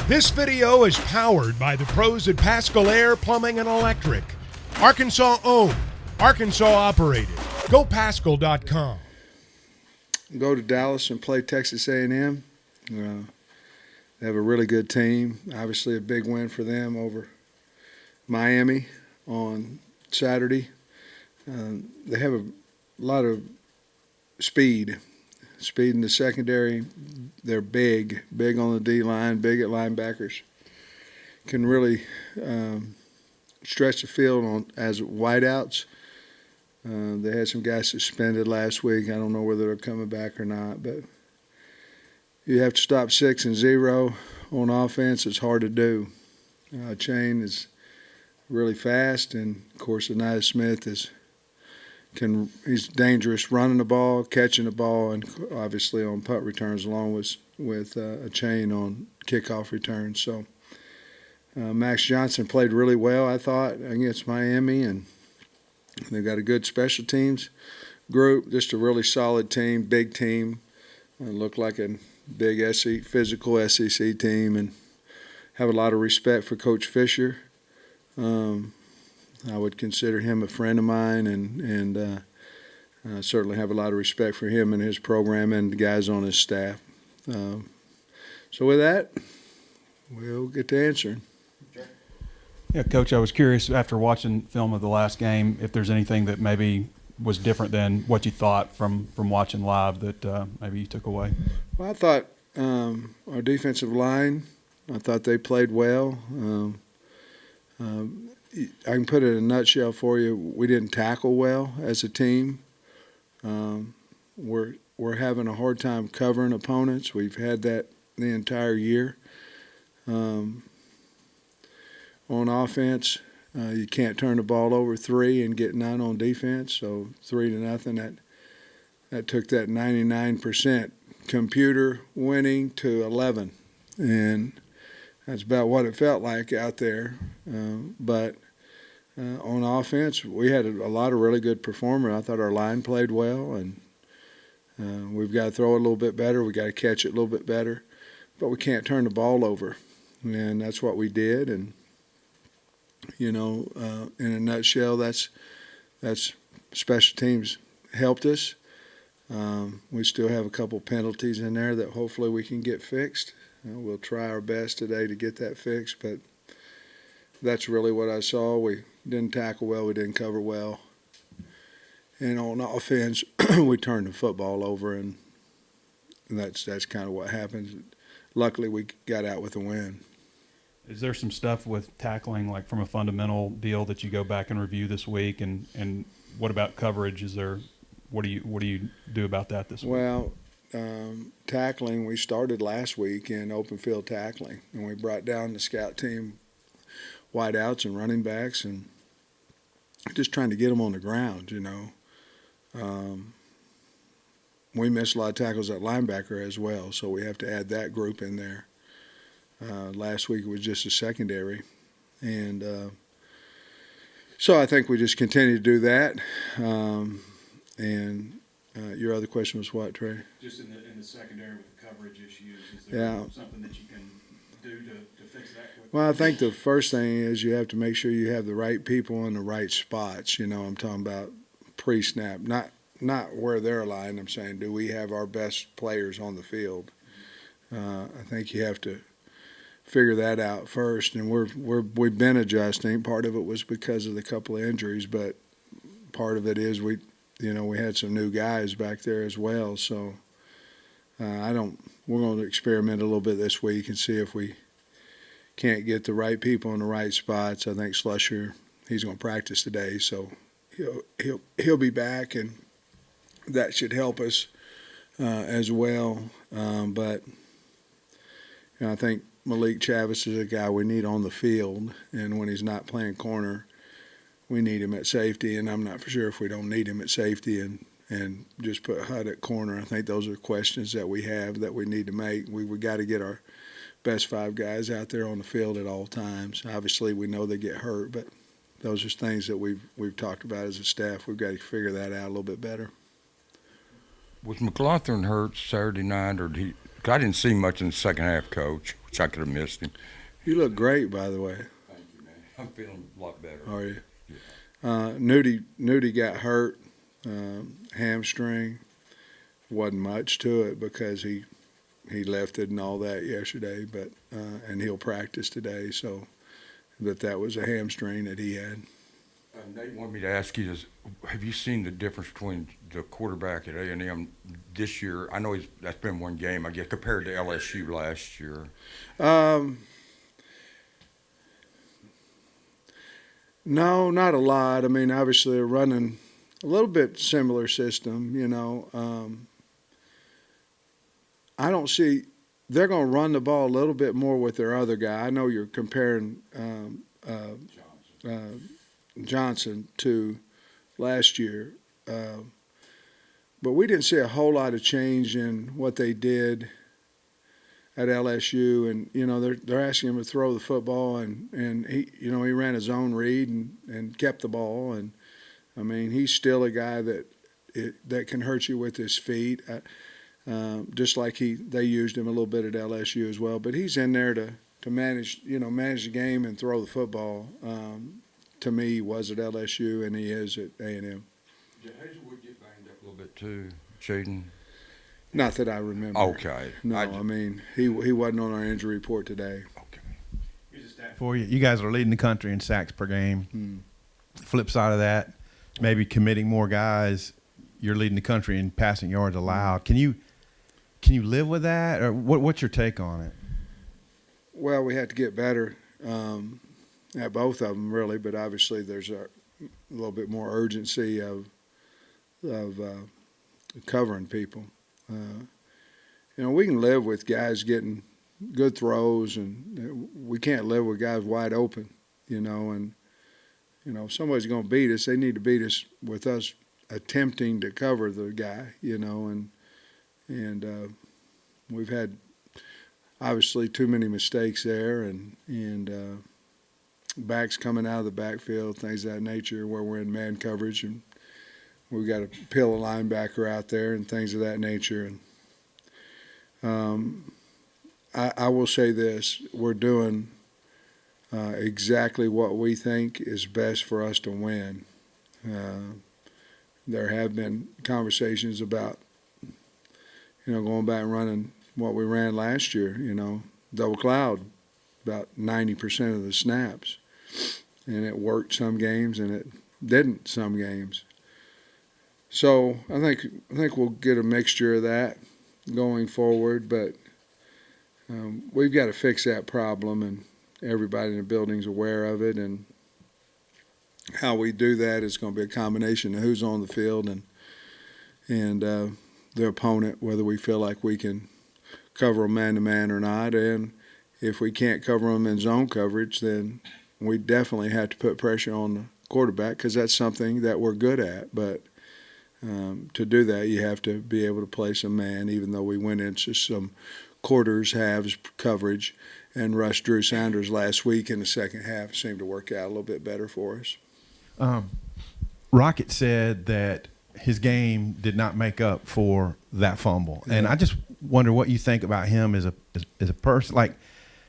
This video is powered by the pros at Pascal Air Plumbing and Electric. Arkansas owned, Arkansas operated. GoPascal.com. Go to Dallas and play Texas A&M. They have a really good team. Obviously a big win for them over Miami on Saturday. They have a lot of speed in the secondary. They're big on the D-line, big at linebackers. Can really stretch the field as wideouts. They had some guys suspended last week. I don't know whether they're coming back or not, but you have to stop 6 and 0 on offense. It's hard to do. Chain is really fast, and of course, Anaya Smith he's dangerous running the ball, catching the ball, and obviously on punt returns, along with a Chain on kickoff returns. So Max Johnson played really well, I thought, against Miami, and they've got a good special teams group, just a really solid team, big team. Looked like a big physical SEC team, and have a lot of respect for Coach Fisher. I would consider him a friend of mine, and certainly have a lot of respect for him and his program and the guys on his staff. So with that, we'll get to answering. Yeah, Coach, I was curious after watching film of the last game if there's anything that maybe was different than what you thought from watching live that maybe you took away. Well, I thought our defensive line, I thought they played well. I can put it in a nutshell for you. We didn't tackle well as a team. We're having a hard time covering opponents. We've had that the entire year. On offense, you can't turn the ball over 3 and get 9 on defense. So 3-0. That took that 99% computer winning to 11, and that's about what it felt like out there. But on offense, we had a lot of really good performers. I thought our line played well, and we've got to throw it a little bit better. We've got to catch it a little bit better. But we can't turn the ball over, and that's what we did. And, in a nutshell, that's special teams helped us. We still have a couple penalties in there that hopefully we can get fixed. We'll try our best today to get that fixed, but that's really what I saw. We didn't tackle well, we didn't cover well. And on offense, we turned the football over, and that's kind of what happened. Luckily, we got out with a win. Is there some stuff with tackling, like from a fundamental deal, that you go back and review this week? And what about coverage? What do you do about that this week? Well, tackling, we started last week in open field tackling, and we brought down the scout team wideouts and running backs, and just trying to get them on the ground. We missed a lot of tackles at linebacker as well, so we have to add that group in there. Last week it was just a secondary, and so I think we just continue to do that. Your other question was what, Trey? Just in the secondary with the coverage issues, is there something that you can do to fix that quickly? Well, I think the first thing is you have to make sure you have the right people in the right spots. I'm talking about pre-snap, not where they're aligned. I'm saying, do we have our best players on the field? I think you have to figure that out first, and we've been adjusting. Part of it was because of the couple of injuries, but part of it is we had some new guys back there as well. So we're going to experiment a little bit this week and see if we can't get the right people in the right spots. I think Slusher, he's going to practice today, so he'll be back, and that should help us as well. But I think Malik Chavis is a guy we need on the field, and when he's not playing corner, we need him at safety, and I'm not for sure if we don't need him at safety and just put Hutt at corner. I think those are questions that we have that we need to make. We got to get our best 5 guys out there on the field at all times. Obviously, we know they get hurt, but those are things that we've talked about as a staff. We've got to figure that out a little bit better. Was McLaughlin hurt Saturday night, or I didn't see much in the second half, Coach? which I could have missed him. You look great, by the way. Thank you, man. I'm feeling a lot better. Are you? Yeah. Nudie got hurt, hamstring. Wasn't much to it because he lifted and all that yesterday, but and he'll practice today. So, but that was a hamstring that he had. Nate wanted me to ask you this: have you seen the difference between the quarterback at A&M this year? I know that's been one game, I guess, compared to LSU last year. No, not a lot. I mean, obviously they're running a little bit similar system, you know. I don't see they're going to run the ball a little bit more with their other guy. I know you're comparing Johnson to last year, but we didn't see a whole lot of change in what they did at LSU, and you know they're asking him to throw the football, and he ran his own read and kept the ball, and I mean he's still a guy that can hurt you with his feet, just like they used him a little bit at LSU as well. But he's in there to manage the game and throw the football. To me, he was at LSU and he is at A&M. Did Hazelwood get banged up a little bit too, Shaden? Not that I remember. Okay. No, I mean he wasn't on our injury report today. Okay. Here's a stat for you. You guys are leading the country in sacks per game. Flip side of that, maybe committing more guys. You're leading the country in passing yards allowed. Can you live with that, or what's your take on it? Well, we had to get better at both of them, really. But obviously, there's a little bit more urgency of covering people. We can live with guys getting good throws, and we can't live with guys wide open, and if somebody's going to beat us, they need to beat us with us attempting to cover the guy, and we've had obviously too many mistakes there, and backs coming out of the backfield, things of that nature, where we're in man coverage and we've got to peel a linebacker out there and things of that nature. And I will say this: we're doing exactly what we think is best for us to win. There have been conversations about, going back and running what we ran last year, double cloud, about 90% of the snaps. And it worked some games and it didn't some games. So I think we'll get a mixture of that going forward, but we've got to fix that problem, and everybody in the building's aware of it. And how we do that is going to be a combination of who's on the field and the opponent, whether we feel like we can cover them man-to-man or not. And if we can't cover them in zone coverage, then we definitely have to put pressure on the quarterback, because that's something that we're good at. But to do that, you have to be able to play some man, even though we went into some quarters, halves coverage, and rushed Drew Sanders last week in the second half. It seemed to work out a little bit better for us. Rockett said that his game did not make up for that fumble. And I just wonder what you think about him as a person, like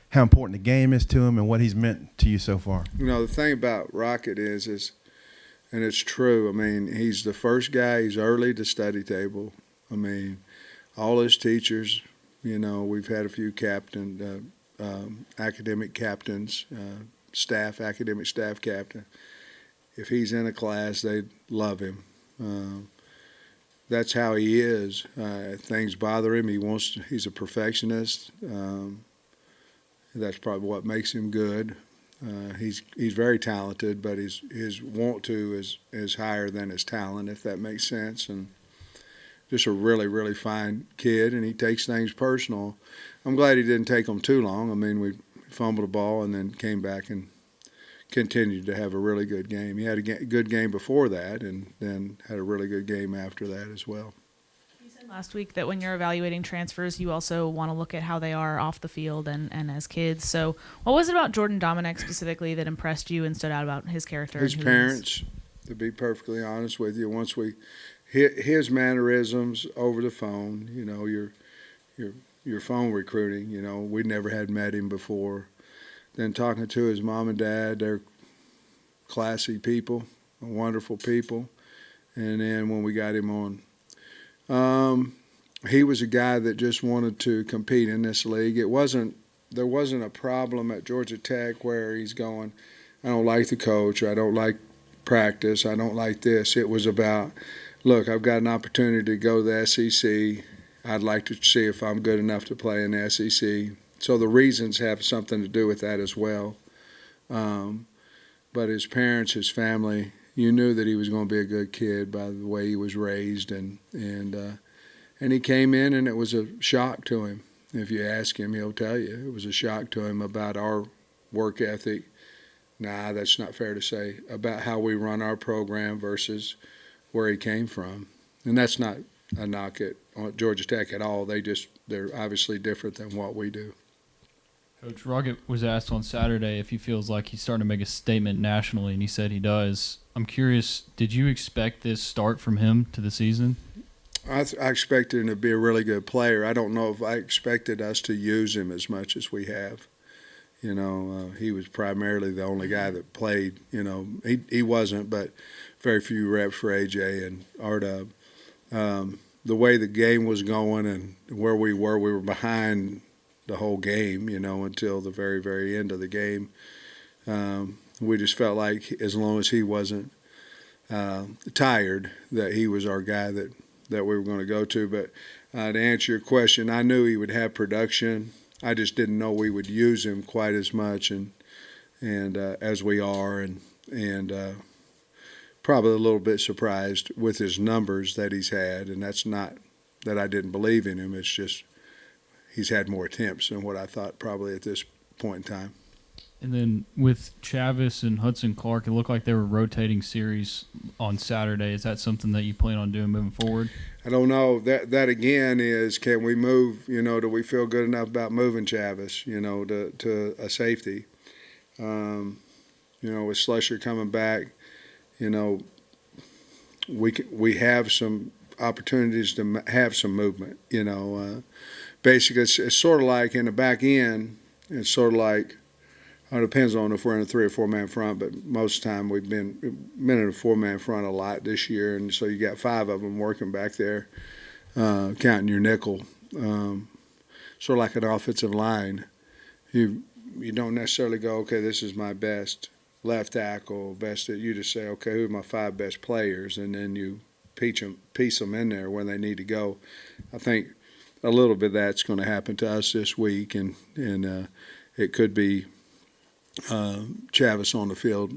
how important the game is to him and what he's meant to you so far. The thing about Rockett is, and it's true, I mean, he's the first guy, he's early to study table. I mean, all his teachers, we've had a few academic captains, academic staff captain. If he's in a class, they love him. That's how he is. Things bother him. He's a perfectionist. That's probably what makes him good. He's very talented, but his want to is higher than his talent, if that makes sense. And just a really, really fine kid, and he takes things personal. I'm glad he didn't take them too long. I mean, we fumbled a ball and then came back and continued to have a really good game. He had a good game before that, and then had a really good game after that as well. You said last week that when you're evaluating transfers, you also want to look at how they are off the field and as kids. So what was it about Jordan Dominic specifically that impressed you and stood out about his character? His parents, to be perfectly honest with you. Once we hit his mannerisms over the phone, your your phone recruiting. You know, we never had met him before. Then talking to his mom and dad, they're classy people, wonderful people. And then when we got him on, he was a guy that just wanted to compete in this league. There wasn't a problem at Georgia Tech where he's going, I don't like the coach, or I don't like practice, I don't like this. It was about, look, I've got an opportunity to go to the SEC. I'd like to see if I'm good enough to play in the SEC. So the reasons have something to do with that as well. But his parents, his family, you knew that he was going to be a good kid by the way he was raised, and he came in and it was a shock to him. If you ask him, he'll tell you it was a shock to him about our work ethic. Nah, that's not fair to say, about how we run our program versus where he came from. And that's not a knock at Georgia Tech at all. They're obviously different than what we do. Coach Rockett was asked on Saturday if he feels like he's starting to make a statement nationally, and he said he does. I'm curious, did you expect this start from him to the season? I expected him to be a really good player. I don't know if I expected us to use him as much as we have. You know, he was primarily the only guy that played. You know, he wasn't, but very few reps for AJ and R-Dub. The way the game was going and where we were behind the whole game, you know, until the very, very end of the game. We just felt like as long as he wasn't tired, that he was our guy that we were going to go to. But to answer your question, I knew he would have production. I just didn't know we would use him quite as much and as we are, and probably a little bit surprised with his numbers that he's had. And that's not that I didn't believe in him. It's just he's had more attempts than what I thought probably at this point in time. And then with Chavis and Hudson Clark, it looked like they were rotating series on Saturday. Is that something that you plan on doing moving forward? I don't know. That again is, can we move, you know, do we feel good enough about moving Chavis, you know, to a safety? You know, with Slusher coming back, you know, we have some opportunities to have some movement, you know. Basically, it's sort of like in the back end, it's sort of like, it depends on if we're in a 3 or 4 man front, but most of the time we've been in a 4 man front a lot this year, and so you got 5 of them working back there, counting your nickel. Sort of like an offensive line. You don't necessarily go, okay, this is my best left tackle, you just say, okay, who are my 5 best players, and then you piece them in there when they need to go. I think a little bit of that's going to happen to us this week, and it could be Chavis on the field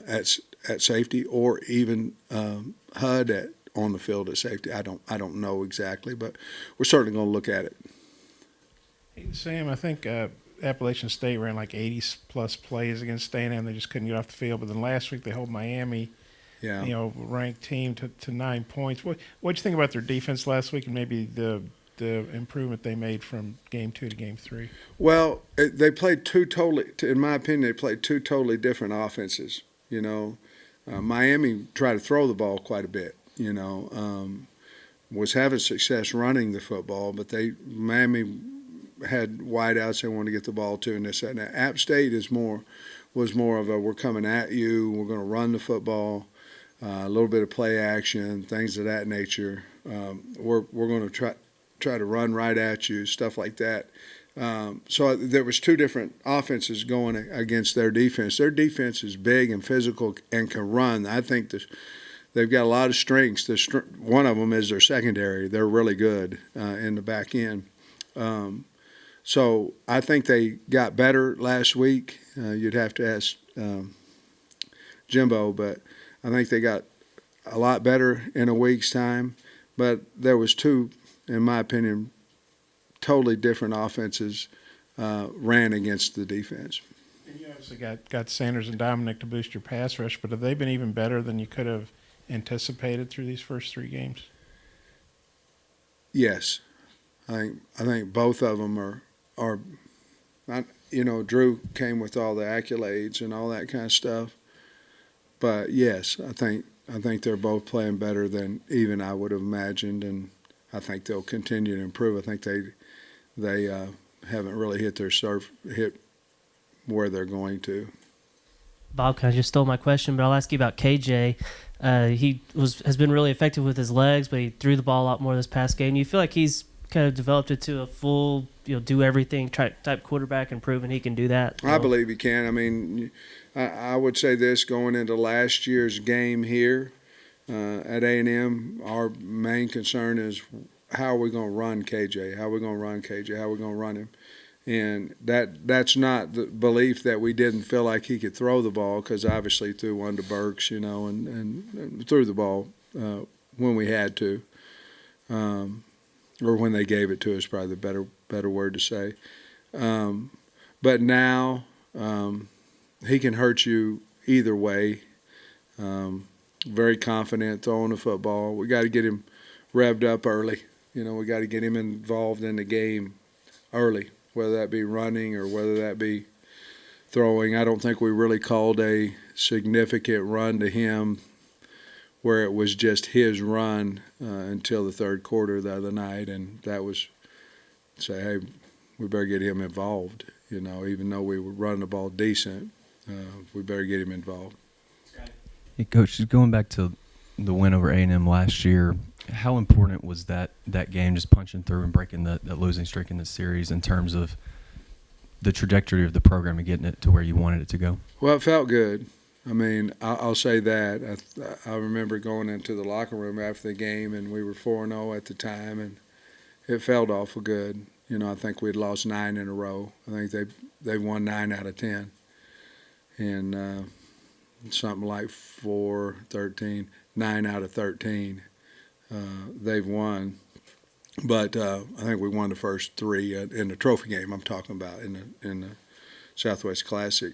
at safety, or even Hud on the field at safety. I don't know exactly, but we're certainly going to look at it. Hey, Sam, I think Appalachian State ran like 80-plus plays against A&M. They just couldn't get off the field. But then last week they held Miami, Yeah. you know, ranked team to 9 points. What'd you think about their defense last week, and maybe the improvement they made from game 2 to game 3? Well, they played in my opinion, they played 2 totally different offenses. You know, Miami tried to throw the ball quite a bit, you know, was having success running the football, but Miami had wideouts they wanted to get the ball to, and this and that. App State was more of a, we're coming at you, we're going to run the football, a little bit of play action, things of that nature. We're going to try to run right at you, stuff like that. So there was 2 different offenses going against their defense. Their defense is big and physical and can run. I think they've got a lot of strengths. One of them is their secondary. They're really good in the back end. So I think they got better last week. You'd have to ask Jimbo, but I think they got a lot better in a week's time. But there was 2, in my opinion, totally different offenses ran against the defense. And you obviously got Sanders and Dominic to boost your pass rush, but have they been even better than you could have anticipated through these first 3 games? Yes, I think both of them are. You know, Drew came with all the accolades and all that kind of stuff, but yes, I think they're both playing better than even I would have imagined, and I think they'll continue to improve. I think they haven't really hit where they're going to. Bob kind of just stole my question, but I'll ask you about KJ. He has been really effective with his legs, but he threw the ball a lot more this past game. You feel like he's kind of developed into a full, do everything type quarterback and proven he can do that? I believe he can. I mean, I would say this going into last year's game here at A&M, our main concern is how are we going to run KJ? How are we going to run KJ? How are we going to run him? And that's not the belief that we didn't feel like he could throw the ball, because obviously threw one to Burks, and threw the ball when we had to, or when they gave it to us, probably the better word to say. But now he can hurt you either way. Very confident throwing the football. We got to get him revved up early. We got to get him involved in the game early, whether that be running or whether that be throwing. I don't think we really called a significant run to him where it was just his run until the third quarter the other night, and that was say, hey, we better get him involved. Even though we were running the ball decent, we better get him involved. Hey, Coach, just going back to the win over A&M last year, how important was that game, just punching through and breaking that losing streak in the series in terms of the trajectory of the program and getting it to where you wanted it to go? Well, it felt good. I mean, I'll say that. I remember going into the locker room after the game, and we were 4-0 at the time, and it felt awful good. I think we'd lost 9 in a row. I think they won 9 out of 10. And something like 9 out of 13 they've won. But I think we won the first 3 in the trophy game I'm talking about in the Southwest Classic.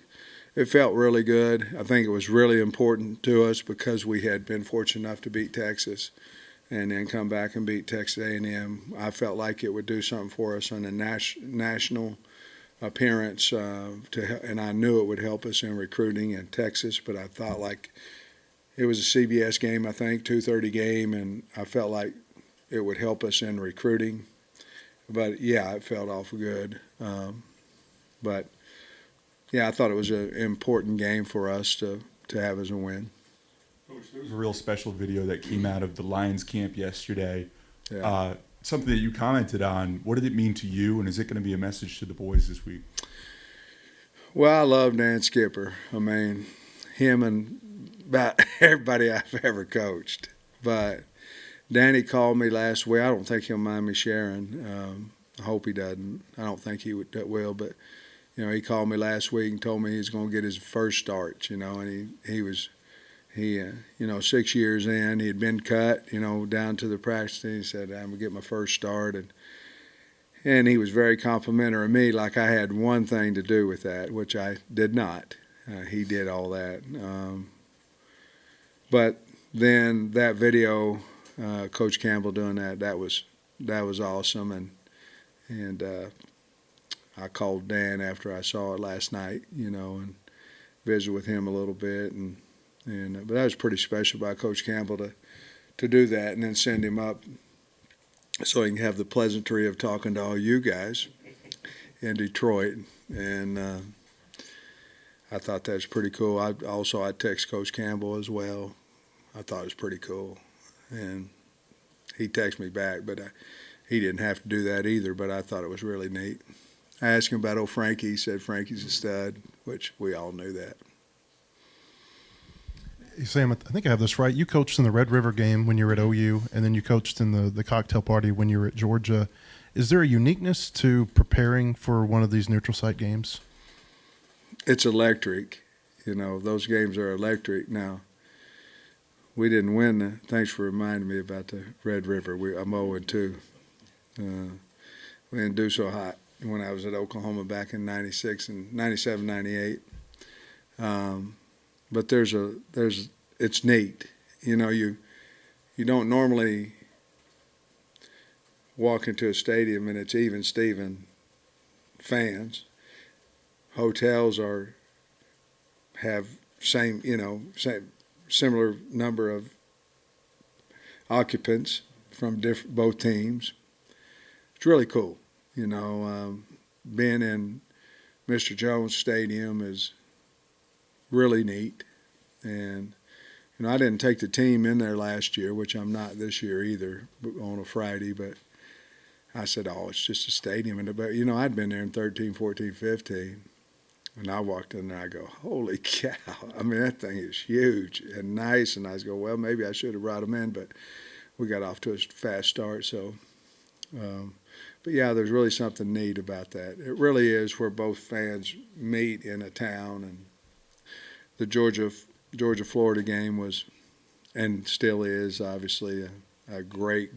It felt really good. I think it was really important to us because we had been fortunate enough to beat Texas and then come back and beat Texas A&M. I felt like it would do something for us on a national appearance, and I knew it would help us in recruiting in Texas, but I thought like it was a CBS game, I think, 2:30 game, and I felt like it would help us in recruiting. But, yeah, it felt awful good. But, yeah, I thought it was an important game for us to have as a win. Coach, there was a real special video that came out of the Lions camp yesterday. Yeah. Something that you commented on. What did it mean to you, and is it going to be a message to the boys this week? Well, I love Dan Skipper. I mean, him and about everybody I've ever coached. But Danny called me last week. I don't think he'll mind me sharing. I hope he doesn't. I don't think he will, but he called me last week and told me he's going to get his first start. And he was 6 years in, he had been cut, down to the practice team. He said, I'm going to get my first start. And he was very complimentary of me, like I had one thing to do with that, which I did not. He did all that. But then that video, Coach Campbell doing that was awesome. And I called Dan after I saw it last night, and visited with him a little bit. But that was pretty special by Coach Campbell to do that and then send him up so he can have the pleasantry of talking to all you guys in Detroit. And I thought that was pretty cool. I text Coach Campbell as well. I thought it was pretty cool. And he texted me back, but he didn't have to do that either, but I thought it was really neat. I asked him about old Frankie. He said Frankie's a stud, which we all knew that. Hey, Sam, I think I have this right. You coached in the Red River game when you were at OU, and then you coached in the cocktail party when you were at Georgia. Is there a uniqueness to preparing for one of these neutral site games? It's electric. Those games are electric. Now, we didn't win. Thanks for reminding me about the Red River. I'm 0-2. We didn't do so hot when I was at Oklahoma back in 96 and 97, 98. But it's neat. You don't normally walk into a stadium and it's even Steven fans. Hotels have similar number of occupants from both teams. It's really cool. You know, being in Mr. Jones Stadium is really neat. And, you know, I didn't take the team in there last year, which I'm not this year either, on a Friday, but I said, oh, it's just a stadium. But, you know, I'd been there in 13, 14, 15. And I walked in there, I go, holy cow. I mean, that thing is huge and nice. And I was going, well, maybe I should have brought them in, but we got off to a fast start. So, but yeah, there's really something neat about that. It really is where both fans meet in a town. And the Georgia-Florida game was, and still is, obviously a great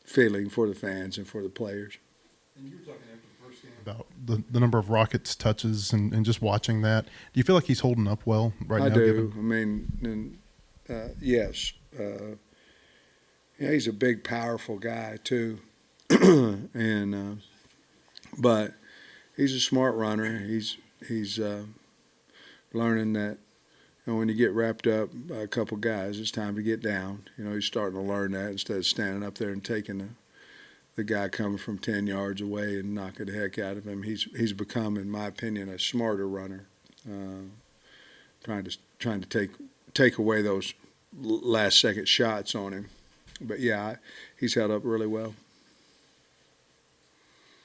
feeling for the fans and for the players. And you were talking after the first game about the number of Rockett's touches and just watching that. Do you feel like he's holding up well right now? I do. I mean, yes. Yeah, he's a big, powerful guy too, and but he's a smart runner. He's learning that, you know, when you get wrapped up by a couple guys, it's time to get down. You know, he's starting to learn that instead of standing up there and taking the guy coming from 10 yards away and knocking the heck out of him. He's become, in my opinion, a smarter runner, trying to take away those last second shots on him. But yeah, he's held up really well.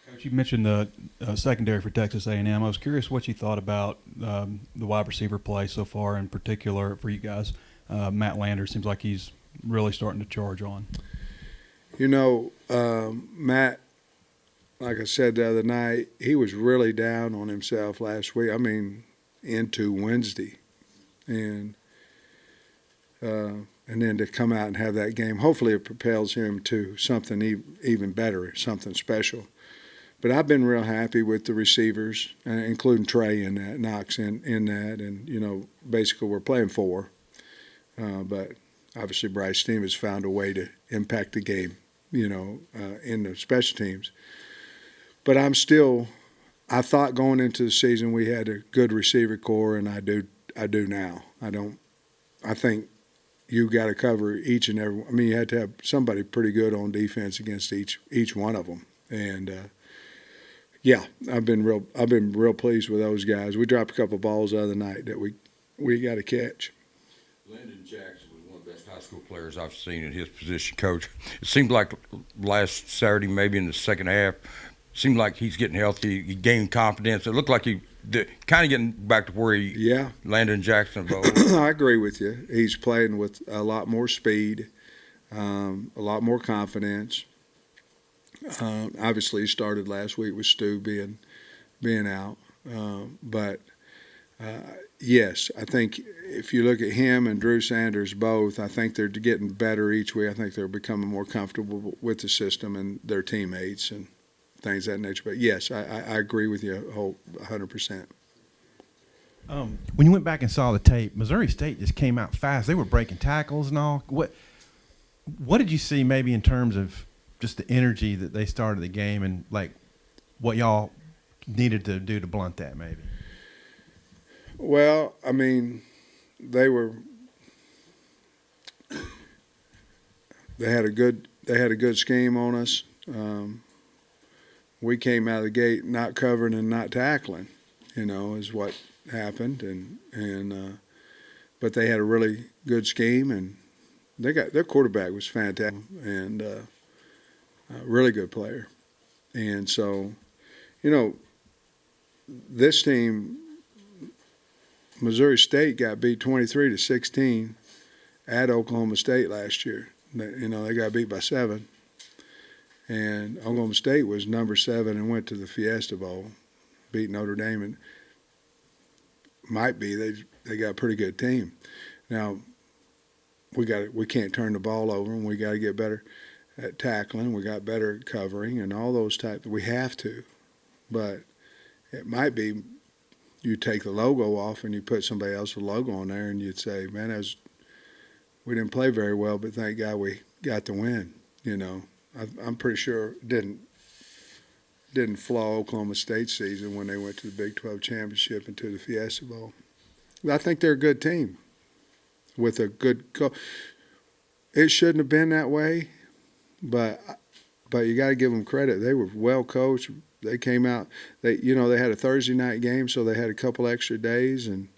Coach, you mentioned the secondary for Texas A&M. I was curious what you thought about the wide receiver play so far, in particular for you guys. Matt Lander seems like he's really starting to charge on. You know, Matt, like I said the other night, he was really down on himself last week. I mean, into Wednesday. And then to come out and have that game, hopefully it propels him to something even better, something special. But I've been real happy with the receivers, including Trey in that, Knox in that. And, you know, basically we're playing four. But obviously Bryce's team has found a way to impact the game, you know, in the special teams. But I thought going into the season we had a good receiver core, and I do now. I think you got to cover each and every. I mean, you had to have somebody pretty good on defense against each one of them. And yeah, I've been real pleased with those guys. We dropped a couple balls the other night that we got to catch. Landon Jackson was one of the best high school players I've seen in his position, Coach. It seemed like last Saturday, maybe in the second half, seemed like he's getting healthy. He gained confidence. It looked like he kind of getting back to where he Landon Jacksonville. I agree with you. He's playing with a lot more speed, a lot more confidence. Obviously, he started last week with Stu being out. But yes, I think if you look at him and Drew Sanders both, I think they're getting better each week. I think they're becoming more comfortable with the system and their teammates and things of that nature. But yes, I agree with you 100%. When you went back and saw the tape, Missouri State just came out fast. They were breaking tackles and all. What did you see maybe in terms of just the energy that they started the game and like what y'all needed to do to blunt that maybe? Well, I mean, they had a good scheme on us. We came out of the gate not covering and not tackling, you know, is what happened. And but they had a really good scheme, and their quarterback was fantastic and a really good player. And so, you know, this team, Missouri State got beat 23-16 at Oklahoma State last year. You know, they got beat by 7. And Oklahoma State was number 7 and went to the Fiesta Bowl, beat Notre Dame, and they got a pretty good team. Now we can't turn the ball over, and we got to get better at tackling. We got better at covering and all those types. We have to, but it might be you take the logo off and you put somebody else's logo on there, and you'd say, man, we didn't play very well, but thank God we got the win. You know. I'm pretty sure it didn't flaw Oklahoma State's season when they went to the Big 12 championship and to the Fiesta Bowl. I think they're a good team with a good coach. It shouldn't have been that way, but but you got to give them credit. They were well coached. They came out. They had a Thursday night game, so they had a couple extra days, and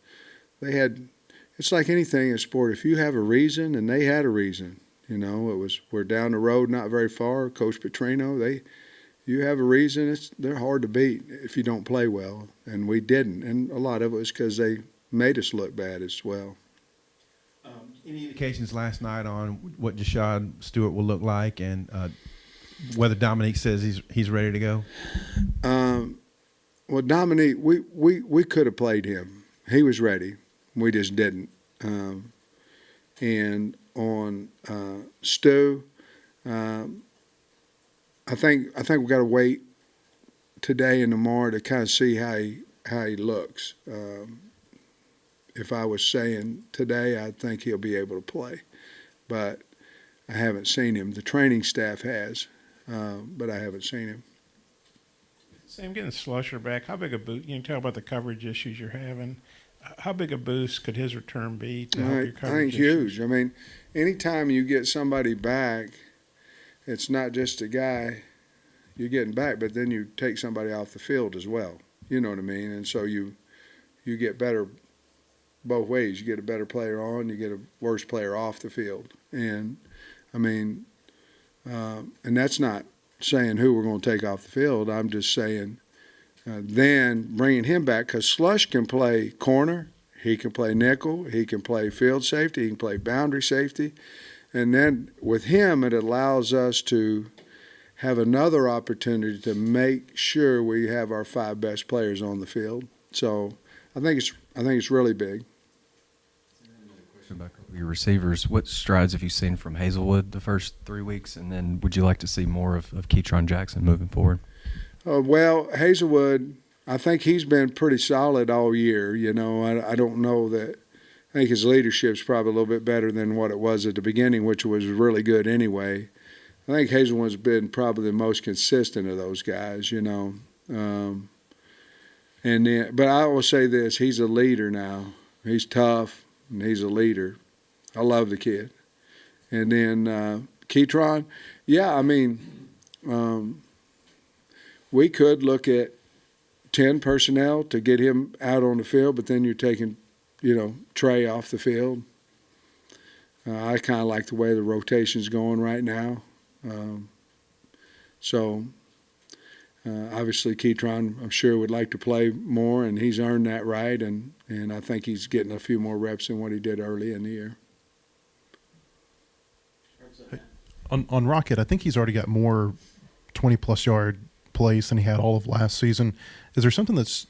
they had. It's like anything in sport. If you have a reason, and they had a reason, we're down the road, not very far. Coach Petrino, you have a reason. They're hard to beat if you don't play well, and we didn't. And a lot of it was because they made us look bad as well. Any indications last night on what DeSean Stewart will look like, and whether Dominique says he's ready to go? Well, Dominique, we could have played him. He was ready. We just didn't. And on Stu, I think we got to wait today and tomorrow to kind of see how he looks. If I was saying today, I think he'll be able to play, but I haven't seen him. The training staff has, but I haven't seen him. Sam, getting Slusher back, how big a boost? You can tell about the coverage issues you're having. How big a boost could his return be to help your coverage? I think issues? huge. I mean, anytime you get somebody back, it's not just a guy you're getting back, but then you take somebody off the field as well. You know what I mean? And so you get better both ways. You get a better player on, you get a worse player off the field. And, I mean, and that's not saying who we're going to take off the field. I'm just saying then bringing him back, because Slush can play corner, he can play nickel, he can play field safety, he can play boundary safety. And then with him, it allows us to have another opportunity to make sure we have our 5 best players on the field. So I think it's really big. About your receivers, what strides have you seen from Hazelwood the first 3 weeks, and then would you like to see more of Ketron Jackson moving forward? Well, Hazelwood, I think he's been pretty solid all year. I don't know that. I think his leadership's probably a little bit better than what it was at the beginning, which was really good anyway. I think Hazelwood's been probably the most consistent of those guys, And then, but I will say this: he's a leader now. He's tough and he's a leader. I love the kid. And then Ketron, yeah, I mean, we could look at 10 personnel to get him out on the field, but then you're taking, Trey off the field. I kind of like the way the rotation's going right now. Obviously, Ketron, I'm sure, would like to play more, and he's earned that right, and I think he's getting a few more reps than what he did early in the year. On Rockett, I think he's already got more 20-plus yard plays than he had all of last season. Is there something that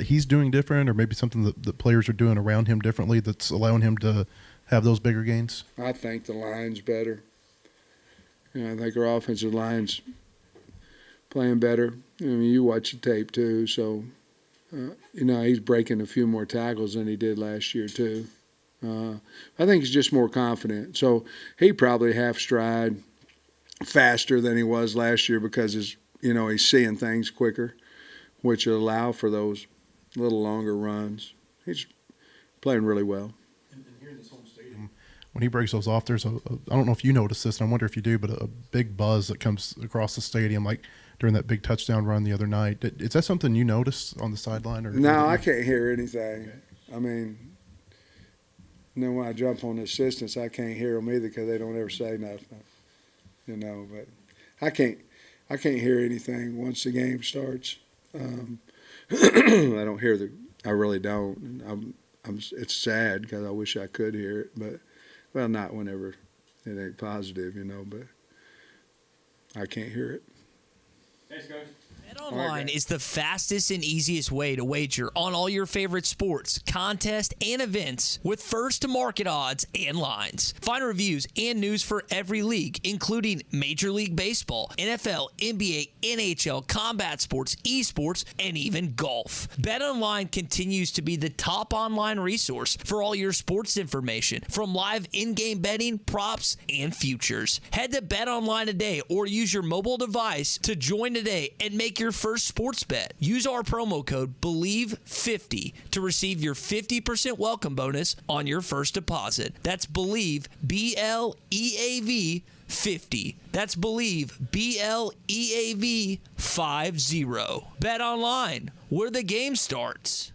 he's doing different, or maybe something that the players are doing around him differently that's allowing him to have those bigger gains? I think the line's better. I think our offensive line's playing better. I mean, you watch the tape too, so he's breaking a few more tackles than he did last year too. I think he's just more confident. So he probably half stride faster than he was last year because he's seeing things quicker, which will allow for those little longer runs. He's playing really well. And here in this home stadium, when he breaks those off, there's I don't know if you notice this, and I wonder if you do, but a big buzz that comes across the stadium, like during that big touchdown run the other night. Is that something you notice on the sideline? Or no, I can't hear anything. Okay. I mean, then when I jump on the assistants, I can't hear them either because they don't ever say nothing. But I can't hear anything once the game starts. I don't hear I really don't. It's sad because I wish I could hear it, but not whenever it ain't positive, but I can't hear it. Thanks, Coach. BetOnline is the fastest and easiest way to wager on all your favorite sports, contests, and events with first-to-market odds and lines. Find reviews and news for every league, including Major League Baseball, NFL, NBA, NHL, combat sports, esports, and even golf. BetOnline continues to be the top online resource for all your sports information, from live in-game betting, props, and futures. Head to BetOnline today or use your mobile device to join today and make your first sports bet. Use our promo code BELIEVE50 to receive your 50% welcome bonus on your first deposit. That's BELIEVE, BLEAV 50. That's Believe, BLEAV 50. Bet online, where the game starts.